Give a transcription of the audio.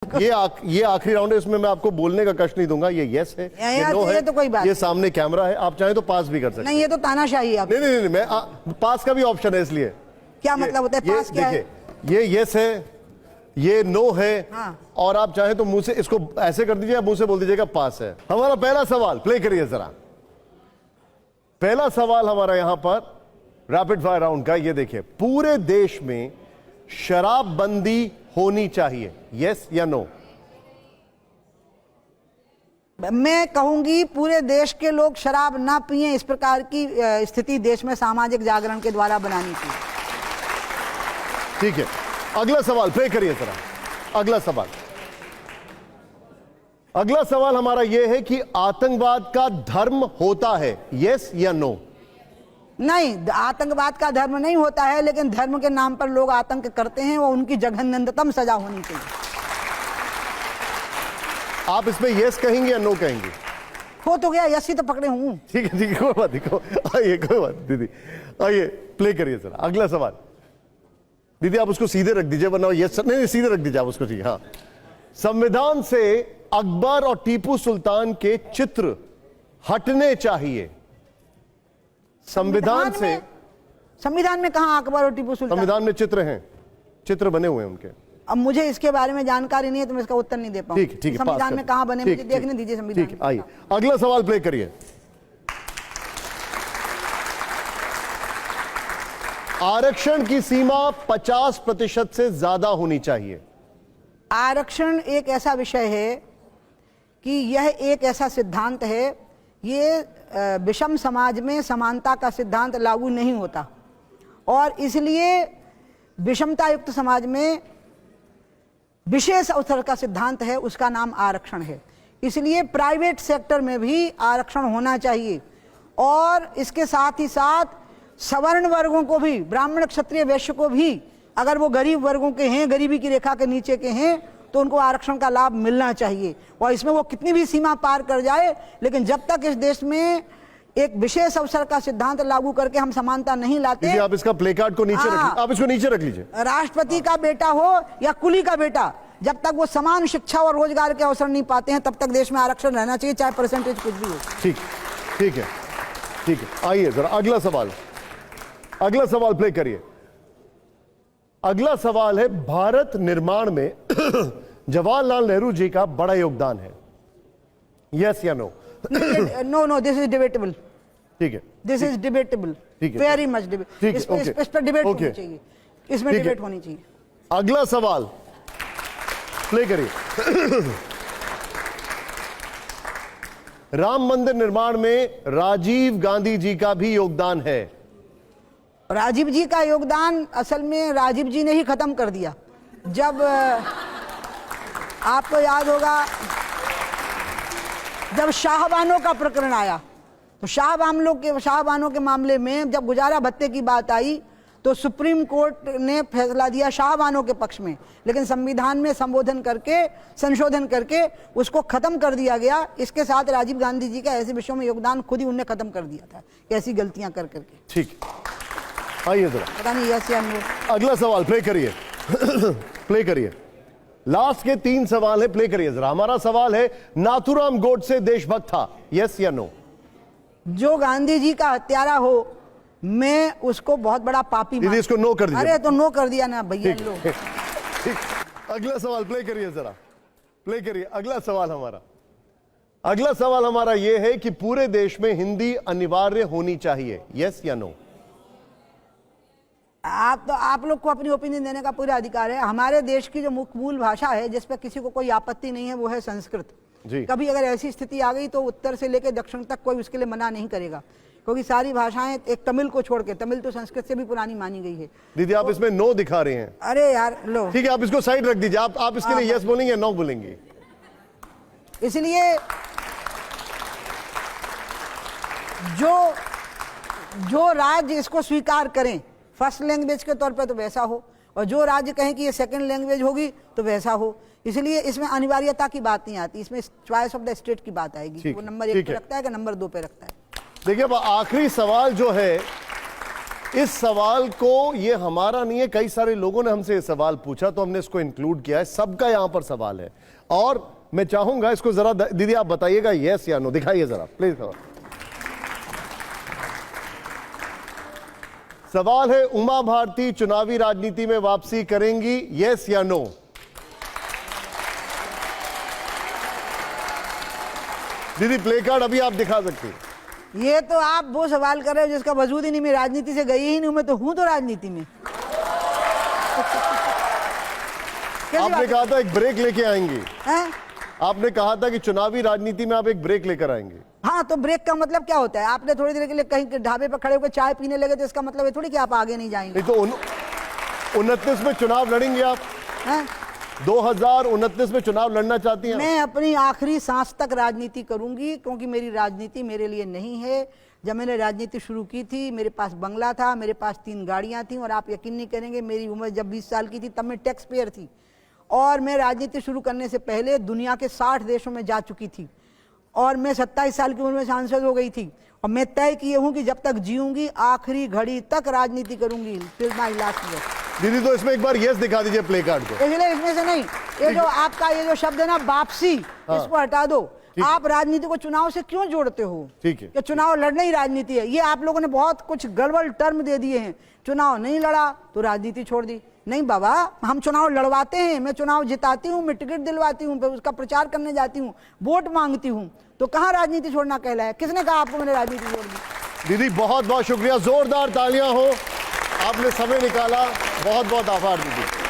ये आखिरी राउंड है, इसमें मैं आपको बोलने का कष्ट नहीं दूंगा। ये यस है, ये नो है, तो कोई बात ये सामने कैमरा है, आप चाहें तो पास भी कर सकते हैं। नहीं, ये तो तानाशाही है। नहीं, मैं पास का भी ऑप्शन है, इसलिए क्या मतलब होता है पास? क्या है? ये यस है, ये नो है। हाँ। और आप चाहें तो मुंह से इसको ऐसे कर दीजिए, मुंह से बोल दीजिएगा पास है। हमारा पहला सवाल प्ले करिए जरा। पहला सवाल हमारा यहां पर रैपिड फायर राउंड का, ये देखिए, पूरे देश में शराबबंदी होनी चाहिए, यस या नो? मैं कहूंगी पूरे देश के लोग शराब ना पिए, इस प्रकार की स्थिति देश में सामाजिक जागरण के द्वारा बनानी चाहिए। ठीक है, अगला सवाल प्ले करिए जरा। अगला सवाल हमारा यह है कि आतंकवाद का धर्म होता है, यस या नो? नहीं, आतंकवाद का धर्म नहीं होता है, लेकिन धर्म के नाम पर लोग आतंक करते हैं, वो उनकी जघन्यतम सजा होनी चाहिए। आप इसमें यस कहेंगे या नो कहेंगे? हो तो गया, यस ही तो पकड़े हूं। ठीक है, कोई बात नहीं, आइए, कोई बात दीदी, आइए प्ले करिए सर। अगला सवाल दीदी आप उसको सीधे रख दीजिए, वरना यस नहीं, सीधे रख दीजिए आप उसको। ठीक है, हाँ। संविधान से अकबर और टीपू सुल्तान के चित्र हटने चाहिए। संविधान में कहां अकबर और टीपू सुल्तान? संविधान में चित्र हैं, चित्र बने हुए हैं उनके। अब मुझे इसके बारे में जानकारी नहीं है, तो मैं इसका उत्तर नहीं दे पाऊंगा। ठीक है, संविधान में कहां बने, मुझे देखने दीजिए संविधान। ठीक है, आइए अगला सवाल प्ले करिए। आरक्षण की सीमा 50% से ज्यादा होनी चाहिए। आरक्षण एक ऐसा विषय है कि यह एक ऐसा सिद्धांत है, ये विषम समाज में समानता का सिद्धांत लागू नहीं होता, और इसलिए विषमता युक्त समाज में विशेष अवसर का सिद्धांत है, उसका नाम आरक्षण है। इसलिए प्राइवेट सेक्टर में भी आरक्षण होना चाहिए, और इसके साथ ही साथ सवर्ण वर्गों को भी, ब्राह्मण क्षत्रिय वैश्य को भी, अगर वो गरीब वर्गों के हैं, गरीबी की रेखा के नीचे के हैं, तो उनको आरक्षण का लाभ मिलना चाहिए। और इसमें वो कितनी भी सीमा पार कर जाए, लेकिन जब तक इस देश में एक विशेष अवसर का सिद्धांत लागू करके हम समानता नहीं लाते। आप इसका प्ले कार्ड को नीचे रख, आप इसको नीचे रख लीजिए। राष्ट्रपति का बेटा हो या कुली का बेटा, जब तक वो समान शिक्षा और रोजगार के अवसर नहीं पाते हैं, तब तक देश में आरक्षण रहना चाहिए, चाहे परसेंटेज कुछ भी हो। ठीक है, आइए जरा अगला सवाल प्ले करिए। अगला सवाल है, भारत निर्माण में जवाहरलाल नेहरू जी का बड़ा योगदान है, यस या no? No, this is debatable. ठीक है, this is debatable, very much debate. इस पर डिबेट होनी चाहिए, इसमें डिबेट होनी चाहिए। अगला सवाल प्ले करिए। राम मंदिर निर्माण में राजीव गांधी जी का भी योगदान है। राजीव जी का योगदान असल में राजीव जी ने ही खत्म कर दिया। जब आपको याद होगा, जब शाहबानों का प्रकरण आया, तो शाहबानों के मामले में जब गुजारा भत्ते की बात आई, तो सुप्रीम कोर्ट ने फैसला दिया शाहबानों के पक्ष में, लेकिन संविधान में संशोधन करके उसको खत्म कर दिया गया। इसके साथ राजीव गांधी जी का ऐसे विषयों में योगदान खुद ही उन्होंने खत्म कर दिया था, ऐसी गलतियां कर करके। ठीक, आइए जरा, पता नहीं यस या नो। अगला सवाल प्ले करिए। प्ले करिए, लास्ट के 3 सवाल है, प्ले करिए जरा। हमारा सवाल है, नाथूराम गोडसे देशभक्त था, यस या नो? जो गांधी जी का हत्यारा हो, मैं उसको बहुत बड़ा पापी दीदी इसको नो कर दीजिए। अरे तो नो कर दिया ना भैया। लो अगला सवाल प्ले करिए जरा, प्ले करिए। अगला सवाल हमारा यह है कि पूरे देश में हिंदी अनिवार्य होनी चाहिए, यस या नो? आप लोग को अपनी ओपिनियन देने का पूरा अधिकार है। हमारे देश की जो मूल भाषा है, जिस पर किसी को कोई आपत्ति नहीं है, वो है संस्कृत जी। कभी अगर ऐसी स्थिति आ गई तो उत्तर से लेकर दक्षिण तक कोई उसके लिए मना नहीं करेगा, क्योंकि सारी भाषाएं, एक तमिल को छोड़ के, तमिल तो संस्कृत से भी पुरानी मानी गई है। दीदी आप इसमें नो दिखा रहे हैं। अरे यार लो, ठीक है, आप इसको साइड रख दीजिए। आप इसके लिए यस बोलेंगे या नो बोलेंगे? इसलिए जो राज्य इसको स्वीकार करें फर्स्ट लैंग्वेज के तौर पे, तो वैसा हो, और जो राज्य कहें कि ये सेकंड लैंग्वेज होगी, तो वैसा हो। इसलिए इसमें अनिवार्यता की बात नहीं आती, इसमें चॉइस ऑफ द स्टेट की बात आएगी। वो नंबर 1 पे रखता है कि नंबर 2 पे रखता है। देखिए, अब आखिरी सवाल जो है इस सवाल को, ये हमारा नहीं है, कई सारे लोगों ने हमसे ये सवाल पूछा तो हमने इसको इंक्लूड किया है। सबका यहां पर सवाल है और मैं चाहूंगा इसको जरा दीदी आप बताइएगा यस या नो, दिखाइए जरा प्लीज। सवाल है, उमा भारती चुनावी राजनीति में वापसी करेंगी, यस या नो? दीदी प्ले कार्ड अभी आप दिखा सकती हैं। ये तो आप वो सवाल कर रहे हो जिसका वजूद ही नहीं, मैं राजनीति से गई ही नहीं हूं, मैं तो हूं तो राजनीति में। आपने कहा था एक ब्रेक लेके आएंगी, हैं? आपने कहा था कि चुनावी राजनीति में आप एक ब्रेक लेकर आएंगे। हाँ, तो ब्रेक का मतलब क्या होता है? आपने थोड़ी देर के लिए कहीं ढाबे पर खड़े होकर चाय पीने लगे तो इसका मतलब है थोड़ी कि आप आगे नहीं जाएंगे। नहीं तो 29 में चुनाव लड़ेंगे आप? हैं? 2029 में चुनाव लड़ना चाहती हैं? मैं अपनी आखिरी सांस तक राजनीति करूंगी, क्योंकि मेरी राजनीति मेरे लिए नहीं है। जब मैंने राजनीति शुरू की थी मेरे पास बंगला था, मेरे पास 3 गाड़ियां थी, और आप यकीन नहीं करेंगे मेरी उम्र जब 20 साल की थी तब मैं टैक्स पेयर थी, और मैं राजनीति शुरू करने से पहले दुनिया के 60 देशों में जा चुकी थी, और मैं 27 साल की उम्र में सांसद हो गई थी, और मैं तय किए हूं कि जब तक जीऊंगी आखिरी घड़ी तक राजनीति करूंगी, टिल माय लास्ट ईयर। दीदी तो इसमें एक बार यस दिखा दीजिए प्ले कार्ड को। इसलिए इसमें से नहीं, ये जो आपका ये जो शब्द है ना वापसी, इसको हटा दो। आप राजनीति को चुनाव से क्यों जोड़ते हो? ठीक है, कि चुनाव लड़ना ही राजनीति है। ये आप लोगों ने बहुत कुछ गड़बड़ टर्म दे दिए हैं। चुनाव नहीं लड़ा तो राजनीति छोड़ दी। नहीं बाबा, हम चुनाव लड़वाते हैं, मैं चुनाव जिताती हूँ, मैं टिकट दिलवाती हूँ, फिर उसका प्रचार करने जाती हूँ, वोट मांगती हूँ, तो कहाँ राजनीति छोड़ना कहलाया? किसने कहा आपको मैंने राजनीति छोड़ दी? दीदी बहुत बहुत शुक्रिया, जोरदार तालियां हो, आपने समय निकाला, बहुत बहुत आभार दीदी।